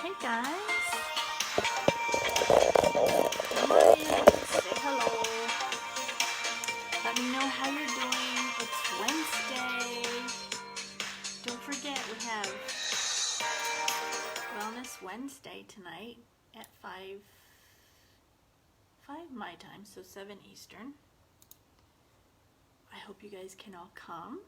Hey guys, come on in, say hello. Let me know how you're doing. It's Wednesday. Don't forget we have Wellness Wednesday tonight at 5 my time, so 7 Eastern. I hope you guys can all come.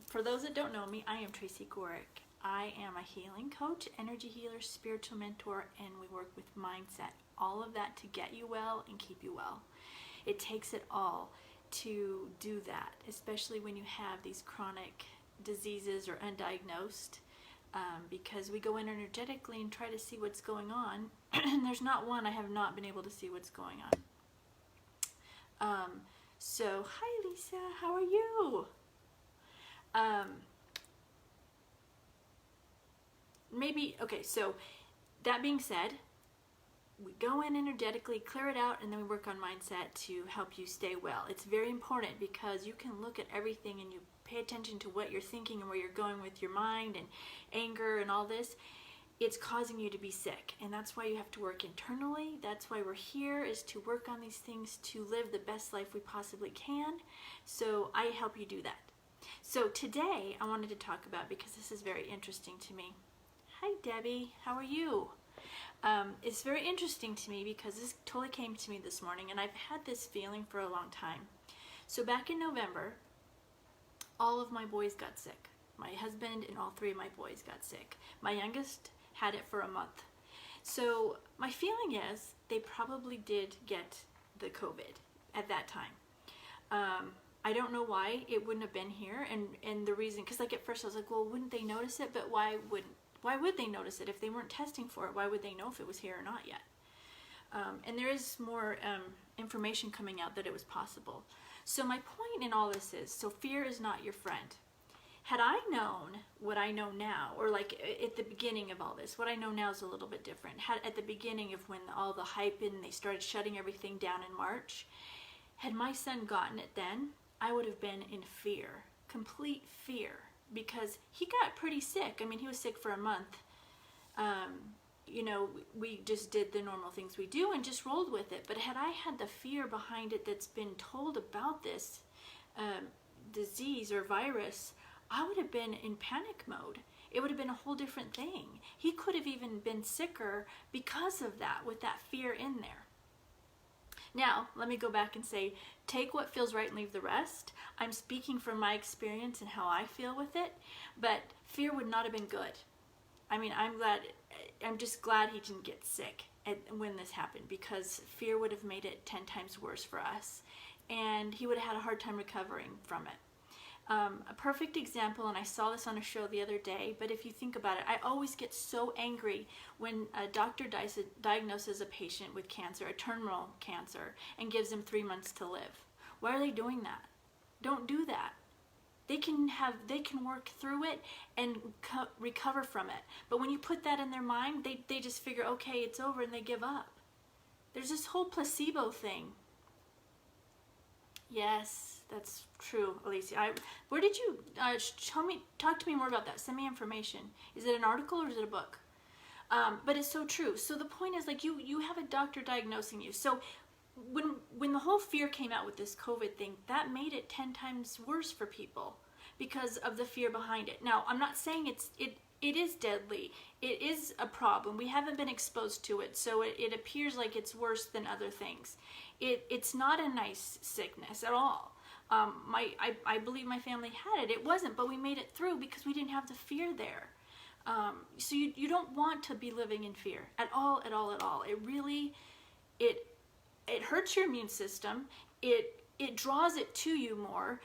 For those that don't know me, I am Tracy Gorick. I am a healing coach, energy healer, spiritual mentor, and we work with mindset. All of that to get you well and keep you well. It takes it all to do that, especially when you have these chronic diseases or undiagnosed, because we go in energetically and try to see what's going on, and there's not one I have not been able to see what's going on. So, hi Lisa, how are you? Okay, so that being said, we go in energetically, clear it out, and then we work on mindset to help you stay well. It's very important because you can look at everything and you pay attention to what you're thinking and where you're going with your mind and anger and all this. It's causing you to be sick, and that's why you have to work internally. That's why we're here, is to work on these things to live the best life we possibly can. So I help you do that. So today I wanted to talk about, because this is very interesting to me. Hi Debbie, how are you? It's very interesting to me because this totally came to me this morning, and I've had this feeling for a long time. So back in November, all of my boys got sick. My husband and all 3 of my boys got sick. My youngest had it for a month. So my feeling is they probably did get the COVID at that time. I don't know why it wouldn't have been here, and the reason, because like at first I was like, well, wouldn't they notice it? But why would they notice it if they weren't testing for it? Why would they know if it was here or not yet? And there is more information coming out that it was possible. So my point in all this is, so fear is not your friend. Had I known what I know now, or like at the beginning of all this, what I know now is a little bit different. At the beginning of when all the hype and they started shutting everything down in March, had my son gotten it then, I would have been in fear, complete fear, because he got pretty sick. I mean, he was sick for a month. We just did the normal things we do and just rolled with it. But had I had the fear behind it that's been told about this disease or virus, I would have been in panic mode. It would have been a whole different thing. He could have even been sicker because of that, with that fear in there. Now, let me go back and say, take what feels right and leave the rest. I'm speaking from my experience and how I feel with it, but fear would not have been good. I mean, I'm just glad he didn't get sick when this happened, because fear would have made it 10 times worse for us, and he would have had a hard time recovering from it. A perfect example, and I saw this on a show the other day, but if you think about it, I always get so angry when a doctor diagnoses a patient with cancer, a terminal cancer, and gives them 3 months to live. Why are they doing that? Don't do that. They can work through it and recover from it. But when you put that in their mind, they just figure, okay, it's over, and they give up. There's this whole placebo thing. Yes, that's true, Alicia. Where did you talk to me more about that? Send me information. Is it an article or is it a book? But it's so true. So the point is, like, you have a doctor diagnosing you. So when the whole fear came out with this COVID thing, that made it 10 times worse for people because of the fear behind it. Now, I'm not saying it is deadly. It is a problem. We haven't been exposed to it, so it appears like it's worse than other things. It's not a nice sickness at all. I believe my family had it. It wasn't, but we made it through because we didn't have the fear there. So you don't want to be living in fear at all, at all, at all. It really, it hurts your immune system. It draws it to you more.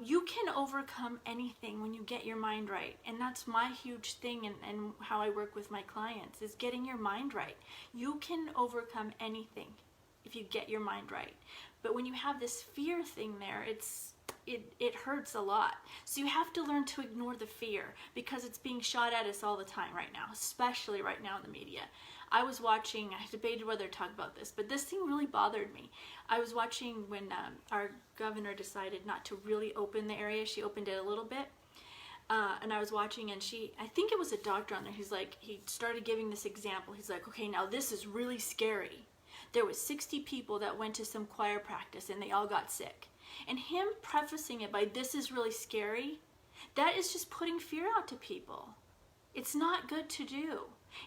You can overcome anything when you get your mind right. And that's my huge thing, and how I work with my clients, is getting your mind right. You can overcome anything if you get your mind right. But when you have this fear thing there, it hurts a lot. So you have to learn to ignore the fear, because it's being shot at us all the time right now, especially right now in the media. I was watching, I debated whether to talk about this, but this thing really bothered me. I was watching when our governor decided not to really open the area. She opened it a little bit. and I was watching, and I think it was a doctor on there. He started giving this example. He's like, okay, now this is really scary. There was 60 people that went to some choir practice, and they all got sick. And him prefacing it by, this is really scary, that is just putting fear out to people. It's not good to do.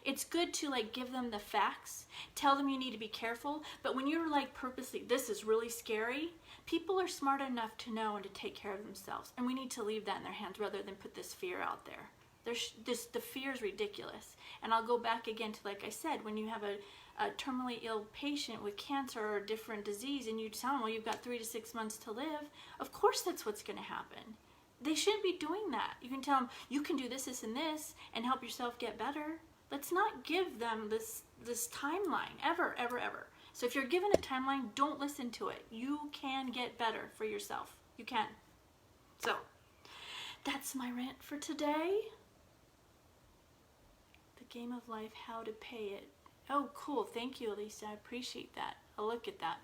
It's good to like give them the facts, tell them you need to be careful, but when you're like purposely, this is really scary, people are smart enough to know and to take care of themselves, and we need to leave that in their hands rather than put this fear out there. The fear is ridiculous. And I'll go back again to, like I said, when you have a terminally ill patient with cancer or a different disease, and you tell them, well, you've got 3 to 6 months to live, of course that's what's going to happen. They shouldn't be doing that. You can tell them, you can do this, this, and this, and help yourself get better. Let's not give them this timeline, ever, ever, ever. So if you're given a timeline, don't listen to it. You can get better for yourself. You can. So, that's my rant for today. The game of life, how to pay it. Oh, cool. Thank you, Elisa. I appreciate that. I'll look at that.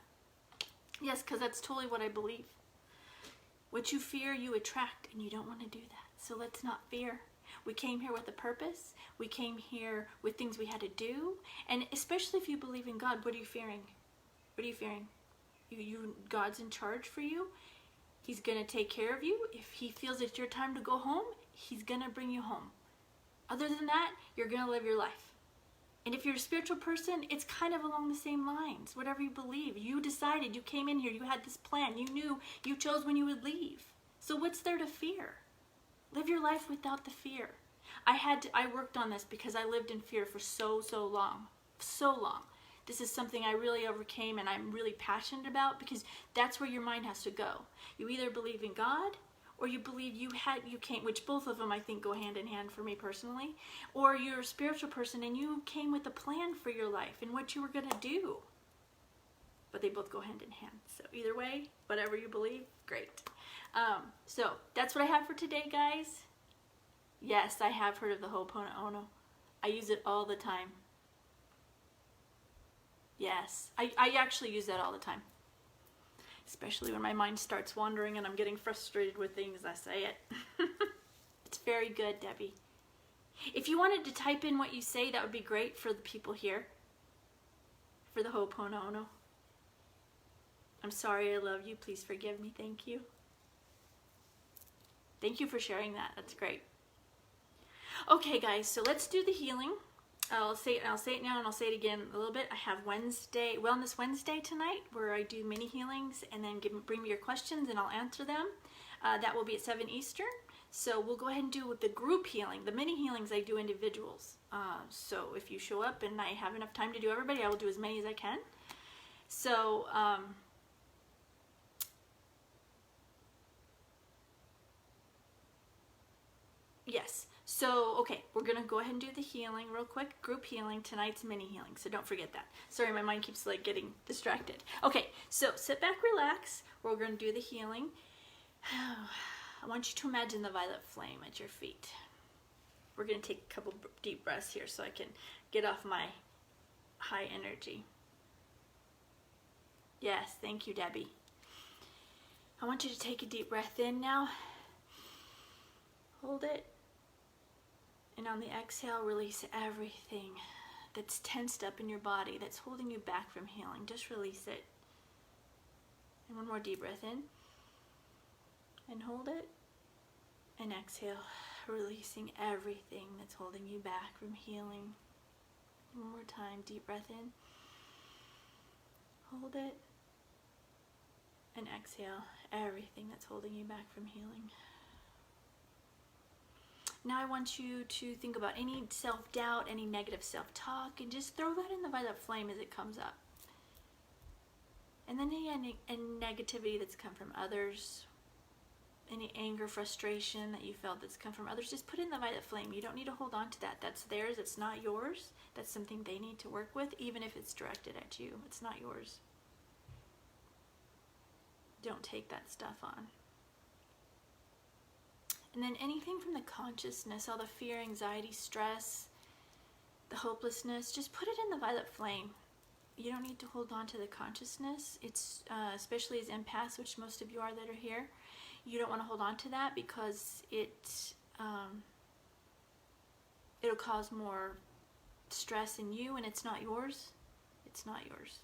Yes, because that's totally what I believe. What you fear, you attract, and you don't want to do that. So let's not fear. We came here with a purpose. We came here with things we had to do. And especially if you believe in God, what are you fearing? What are you fearing? God's in charge for you. He's going to take care of you. If he feels it's your time to go home, he's going to bring you home. Other than that, you're going to live your life. And if you're a spiritual person, it's kind of along the same lines. Whatever you believe, you decided, you came in here, you had this plan, you knew, you chose when you would leave. So what's there to fear? Live your life without the fear. I worked on this because I lived in fear for so long. So long. This is something I really overcame and I'm really passionate about, because that's where your mind has to go. You either believe in God, or you believe you came, which both of them I think go hand in hand for me personally, or you're a spiritual person and you came with a plan for your life and what you were going to do. But they both go hand in hand. So either way, whatever you believe, great. So that's what I have for today, guys. Yes, I have heard of the Ho'oponopono. I use it all the time. Yes, I actually use that all the time. Especially when my mind starts wandering and I'm getting frustrated with things, I say it. It's very good, Debbie. If you wanted to type in what you say, that would be great for the people here. For the Ho'oponopono. I'm sorry, I love you. Please forgive me. Thank you. Thank you for sharing that. That's great. Okay, guys, so let's do the healing. I'll say it now and I'll say it again a little bit. I have Wellness Wednesday tonight, where I do mini healings, and then bring me your questions and I'll answer them. That will be at 7 Eastern. So we'll go ahead and do with the group healing. The mini healings I do individuals. So if you show up and I have enough time to do everybody, I will do as many as I can. So yes. So, okay, we're going to go ahead and do the healing real quick. Group healing. Tonight's mini healing, so don't forget that. Sorry, my mind keeps like getting distracted. Okay, so sit back, relax. We're going to do the healing. I want you to imagine the violet flame at your feet. We're going to take a couple deep breaths here so I can get off my high energy. Yes, thank you, Debbie. I want you to take a deep breath in now. Hold it. And on the exhale, release everything that's tensed up in your body, that's holding you back from healing. Just release it. And one more deep breath in. And hold it. And exhale, releasing everything that's holding you back from healing. One more time, deep breath in. Hold it. And exhale, everything that's holding you back from healing. Now I want you to think about any self-doubt, any negative self-talk, and just throw that in the violet flame as it comes up. And then any negativity that's come from others, any anger, frustration that you felt that's come from others, just put it in the violet flame. You don't need to hold on to that. That's theirs. It's not yours. That's something they need to work with, even if it's directed at you. It's not yours. Don't take that stuff on. And then anything from the consciousness, all the fear, anxiety, stress, the hopelessness, just put it in the violet flame. You don't need to hold on to the consciousness. It's especially as empaths, which most of you are that are here. You don't want to hold on to that because it it'll cause more stress in you, and it's not yours. It's not yours.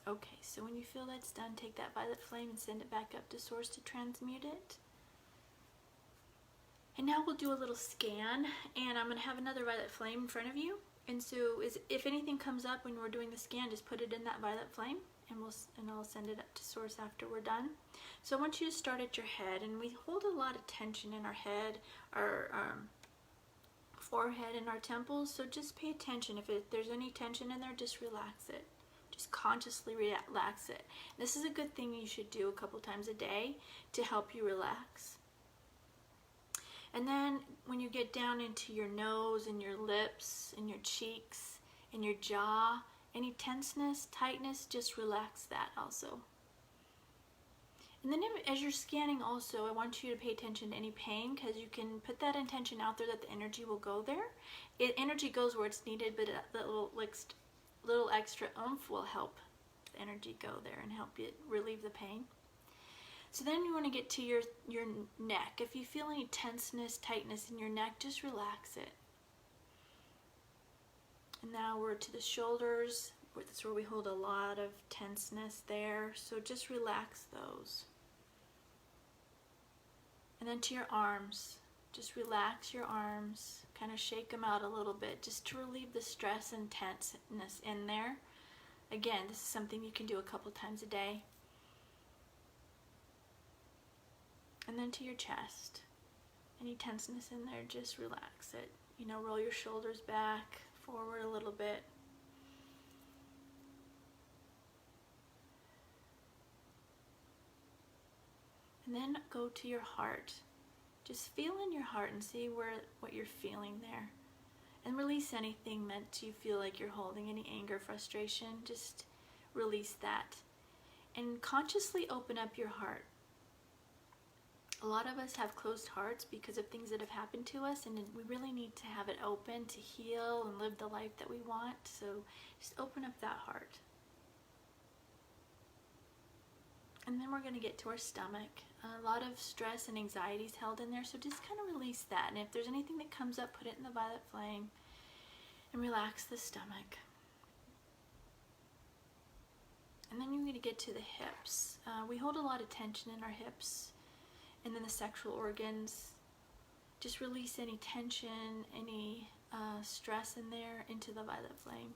Okay, so when you feel that's done, take that violet flame and send it back up to source to transmute it. And now we'll do a little scan, and I'm going to have another violet flame in front of you. And so if anything comes up when we're doing the scan, just put it in that violet flame, and I'll send it up to source after we're done. So I want you to start at your head, and we hold a lot of tension in our head, our forehead, and our temples. So just pay attention. If there's any tension in there, just relax it. Just consciously relax it. This is a good thing you should do a couple times a day to help you relax. And then when you get down into your nose and your lips and your cheeks and your jaw, any tenseness, tightness, just relax that also. And then as you're scanning also, I want you to pay attention to any pain, because you can put that intention out there that the energy will go there. Energy goes where it's needed, but that little extra oomph will help the energy go there and help it relieve the pain. So then you want to get to your neck. If you feel any tenseness, tightness in your neck, just relax it. And now we're to the shoulders. That's where we hold a lot of tenseness there. So just relax those. And then to your arms. Just relax your arms. Kind of shake them out a little bit just to relieve the stress and tenseness in there. Again, this is something you can do a couple times a day. And then to your chest. Any tenseness in there, just relax it. Roll your shoulders back, forward a little bit. And then go to your heart. Just feel in your heart and see what you're feeling there. And release anything that you feel like you're holding, any anger, frustration, just release that. And consciously open up your heart. A lot of us have closed hearts because of things that have happened to us, and we really need to have it open to heal and live the life that we want. So just open up that heart. And then we're going to get to our stomach. A lot of stress and anxiety is held in there, so just kind of release that. And if there's anything that comes up, put it in the violet flame and relax the stomach. And then you're going to get to the hips. We hold a lot of tension in our hips. And then the sexual organs. Just release any tension, any stress in there into the violet flame.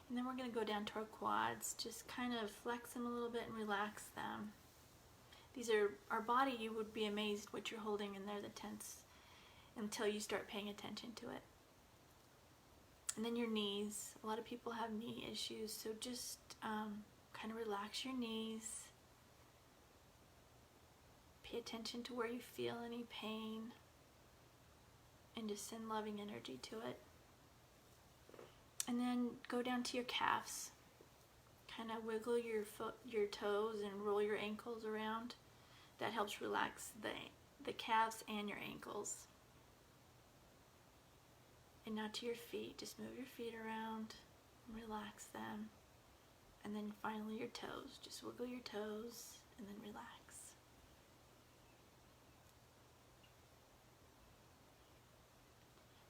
And then we're going to go down to our quads. Just kind of flex them a little bit and relax them. These are our body. You would be amazed what you're holding in there, the tense, until you start paying attention to it. And then your knees. A lot of people have knee issues, so just kind of relax your knees. Pay attention to where you feel any pain, and just send loving energy to it. And then go down to your calves. Kind of wiggle your toes and roll your ankles around. That helps relax the calves and your ankles. And now to your feet. Just move your feet around and relax them. And then finally your toes. Just wiggle your toes and then relax.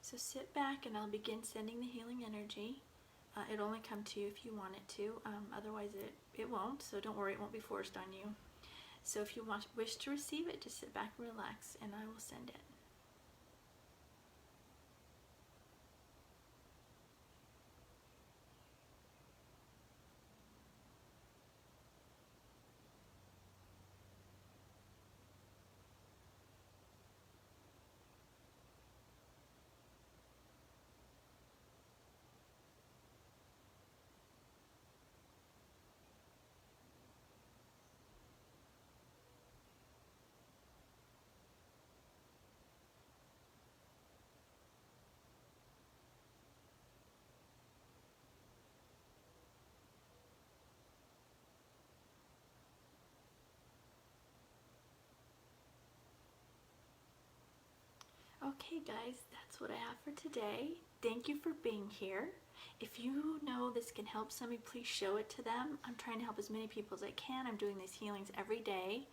So sit back and I'll begin sending the healing energy. It'll only come to you if you want it to. Otherwise it won't, so don't worry, it won't be forced on you. So if you wish to receive it, just sit back and relax and I will send it. Okay guys, that's what I have for today. Thank you for being here. If you know this can help somebody, please show it to them. I'm trying to help as many people as I can. I'm doing these healings every day.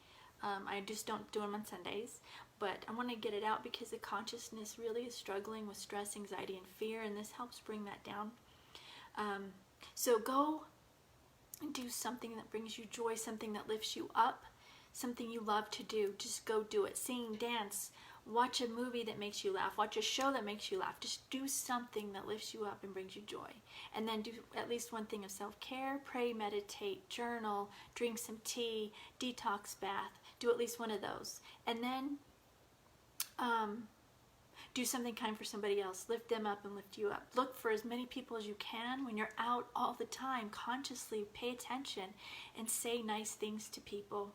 I just don't do them on Sundays, but I want to get it out because the consciousness really is struggling with stress, anxiety, and fear, and this helps bring that down. So go and do something that brings you joy, something that lifts you up, something you love to do. Just go do it. Sing, dance, watch a movie that makes you laugh, watch a show that makes you laugh. Just do something that lifts you up and brings you joy. And then do at least one thing of self-care. Pray, meditate, journal, drink some tea, detox bath. Do at least one of those. And then do something kind for somebody else. Lift them up and lift you up. Look for as many people as you can when you're out all the time. Consciously pay attention and say nice things to people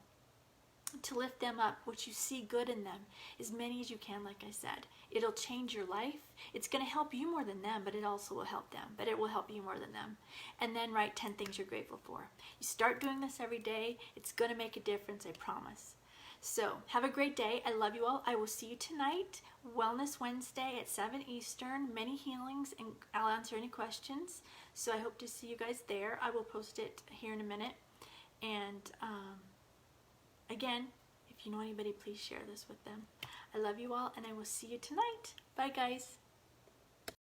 to lift them up, what you see good in them, as many as you can. Like I said, it'll change your life. It's going to help you more than them, but it also will help them, but it will help you more than them. And then write 10 things you're grateful for. You start doing this every day, it's going to make a difference, I promise. So have a great day. I love you all. I will see you tonight, Wellness Wednesday at 7 Eastern, many healings, and I'll answer any questions. So I hope to see you guys there. I will post it here in a minute. And again, if you know anybody, please share this with them. I love you all, and I will see you tonight. Bye, guys.